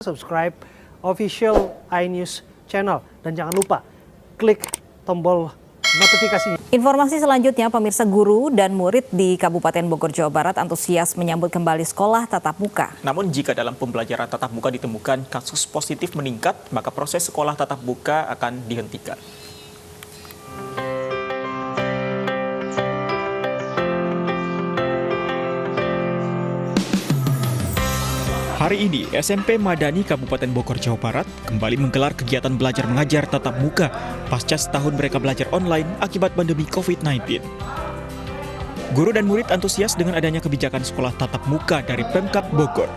subscribe official iNews channel. Dan jangan lupa klik tombol notifikasinya. Informasi selanjutnya, pemirsa, guru dan murid di Kabupaten Bogor, Jawa Barat antusias menyambut kembali sekolah tatap muka. Namun jika dalam pembelajaran tatap muka ditemukan kasus positif meningkat, maka proses sekolah tatap muka akan dihentikan. Hari ini, SMP Madani Kabupaten Bogor, Jawa Barat kembali menggelar kegiatan belajar mengajar tatap muka pasca setahun mereka belajar online akibat pandemi COVID-19. Guru dan murid antusias dengan adanya kebijakan sekolah tatap muka dari Pemkab Bogor.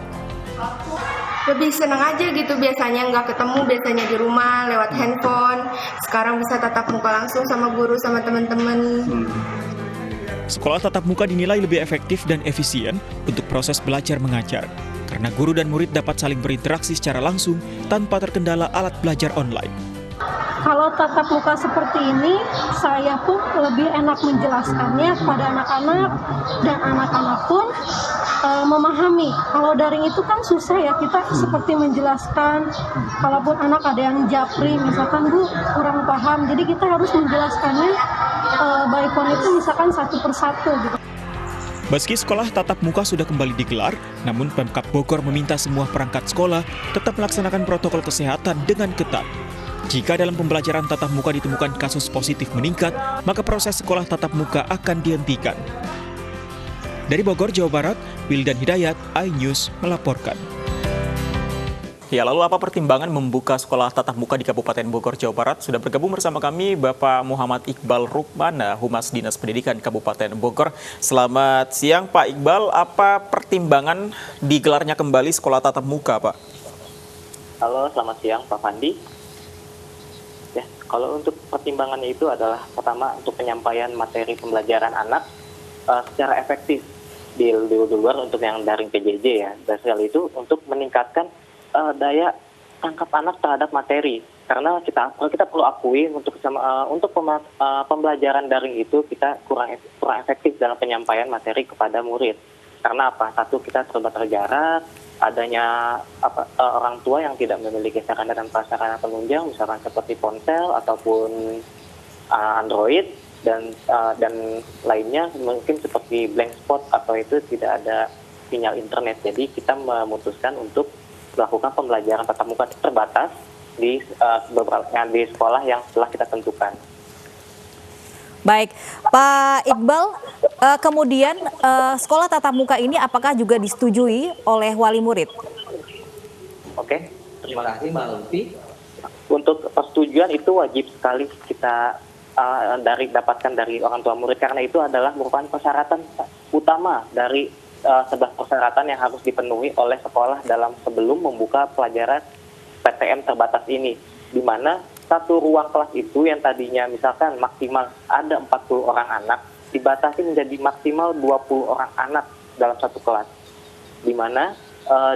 Lebih senang aja gitu, biasanya nggak ketemu, biasanya di rumah lewat handphone. Sekarang bisa tatap muka langsung sama guru, sama teman-teman. Sekolah tatap muka dinilai lebih efektif dan efisien untuk proses belajar mengajar, karena guru dan murid dapat saling berinteraksi secara langsung tanpa terkendala alat belajar online. Kalau tatap muka seperti ini, saya pun lebih enak menjelaskannya kepada anak-anak, dan anak-anak pun memahami. Kalau daring itu kan susah ya, kita seperti menjelaskan, kalaupun anak ada yang japri, misalkan Bu kurang paham, jadi kita harus menjelaskannya by phone itu misalkan satu persatu gitu. Meski sekolah tatap muka sudah kembali digelar, namun Pemkab Bogor meminta semua perangkat sekolah tetap melaksanakan protokol kesehatan dengan ketat. Jika dalam pembelajaran tatap muka ditemukan kasus positif meningkat, maka proses sekolah tatap muka akan dihentikan. Dari Bogor, Jawa Barat, Wildan Hidayat, iNews melaporkan. Ya, lalu apa pertimbangan membuka sekolah tatap muka di Kabupaten Bogor, Jawa Barat? Sudah bergabung bersama kami Bapak Muhammad Iqbal Rukmana, Humas Dinas Pendidikan Kabupaten Bogor. Selamat siang Pak Iqbal, apa pertimbangan digelarnya kembali sekolah tatap muka, Pak? Halo, selamat siang Pak Fandi. Ya, kalau untuk pertimbangannya itu adalah pertama untuk penyampaian materi pembelajaran anak secara efektif di luar untuk yang daring PJJ ya. Dasar itu untuk meningkatkan daya tangkap anak terhadap materi, karena kita perlu akui untuk pembelajaran daring itu kita kurang efektif dalam penyampaian materi kepada murid. Karena apa? Satu, kita terbatas jarak, adanya orang tua yang tidak memiliki sarana dan prasarana penunjang, misalkan seperti ponsel ataupun Android dan lainnya, mungkin seperti blank spot atau itu tidak ada sinyal internet. Jadi kita memutuskan untuk melakukan pembelajaran tatap muka terbatas di sekolah yang telah kita tentukan. Baik, Pak Iqbal, kemudian sekolah tatap muka ini apakah juga disetujui oleh wali murid? Oke, terima kasih Mbak Lutfi. Untuk persetujuan itu wajib sekali kita dapatkan dari orang tua murid, karena itu adalah merupakan persyaratan utama dari 11 persyaratan yang harus dipenuhi oleh sekolah sebelum membuka pelajaran PTM terbatas ini, di mana satu ruang kelas itu yang tadinya misalkan maksimal ada 40 orang anak dibatasi menjadi maksimal 20 orang anak dalam satu kelas, di mana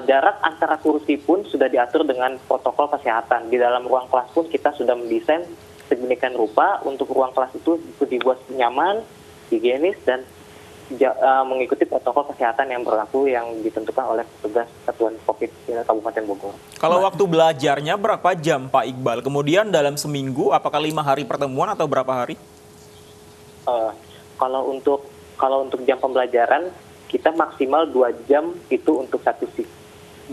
jarak antara kursi pun sudah diatur dengan protokol kesehatan. Di dalam ruang kelas pun kita sudah mendesain sedemikian rupa untuk ruang kelas itu dibuat nyaman, higienis, dan mengikuti protokol kesehatan yang berlaku yang ditentukan oleh petugas Satuan Covid Kabupaten Bogor. Kalau waktu belajarnya berapa jam Pak Iqbal? Kemudian dalam seminggu apakah 5 hari pertemuan atau berapa hari? Kalau untuk jam pembelajaran kita maksimal 2 jam itu untuk satu shift.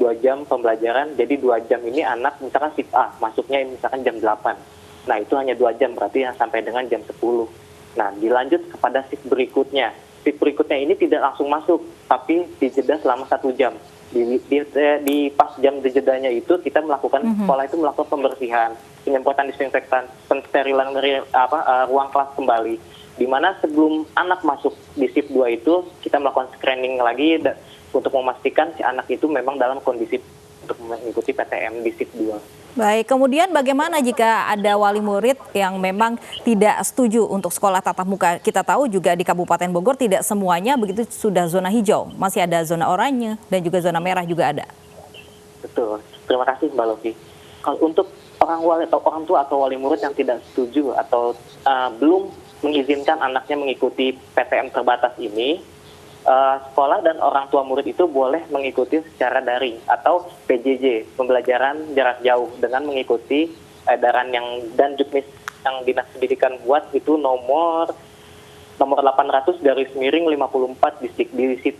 2 jam pembelajaran, jadi 2 jam ini anak misalkan shift A masuknya misalkan jam 8. Nah itu hanya 2 jam, berarti sampai dengan jam 10. Nah dilanjut kepada shift berikutnya. Shift berikutnya ini tidak langsung masuk, tapi dijeda selama 1 jam. Di pas jam jedanya itu kita melakukan sekolah itu melakukan pembersihan, penyemprotan disinfektan, pensterilan ruang kelas kembali. Di mana sebelum anak masuk di shift 2 itu kita melakukan screening lagi untuk memastikan si anak itu memang dalam kondisi untuk mengikuti PTM di shift 2. Baik, kemudian bagaimana jika ada wali murid yang memang tidak setuju untuk sekolah tatap muka? Kita tahu juga di Kabupaten Bogor tidak semuanya begitu sudah zona hijau, masih ada zona oranye dan juga zona merah juga ada. Betul, terima kasih Mbak Lofi. Kalau untuk orang tua atau wali murid yang tidak setuju atau belum mengizinkan anaknya mengikuti PTM terbatas ini, sekolah dan orang tua murid itu boleh mengikuti secara daring atau PJJ, pembelajaran jarak jauh, dengan mengikuti edaran dan juknis yang Dinas Pendidikan buat itu nomor 800 garis miring 54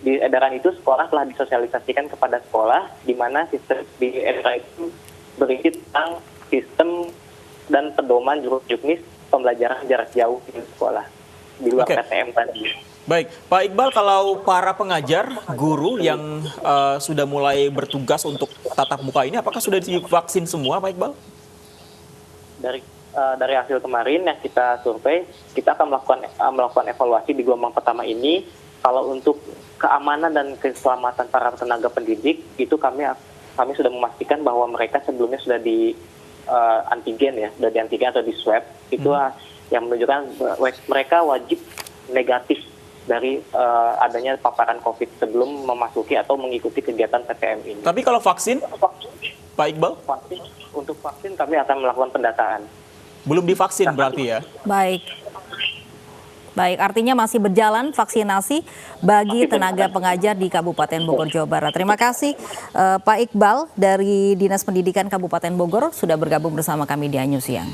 di edaran itu sekolah telah disosialisasikan kepada sekolah, di mana sistem di edaran itu berisi tentang sistem dan pedoman juknis pembelajaran jarak jauh di sekolah di luar PTM tadi. Baik, Pak Iqbal, kalau para pengajar, guru yang sudah mulai bertugas untuk tatap muka ini, apakah sudah divaksin semua, Pak Iqbal? Dari hasil kemarin yang kita survei, kita akan melakukan evaluasi di gelombang pertama ini. Kalau untuk keamanan dan keselamatan para tenaga pendidik, itu kami sudah memastikan bahwa mereka sebelumnya sudah di antigen sudah di antigen atau di swab. Itu yang menunjukkan mereka wajib negatif dari adanya paparan COVID sebelum memasuki atau mengikuti kegiatan PTM ini. Tapi kalau vaksin, Pak Iqbal? Untuk vaksin kami akan melakukan pendataan. Belum divaksin berarti ya? Baik. Baik, artinya masih berjalan vaksinasi bagi tenaga pengajar di Kabupaten Bogor, Jawa Barat. Terima kasih Pak Iqbal dari Dinas Pendidikan Kabupaten Bogor sudah bergabung bersama kami di Anyus Siang.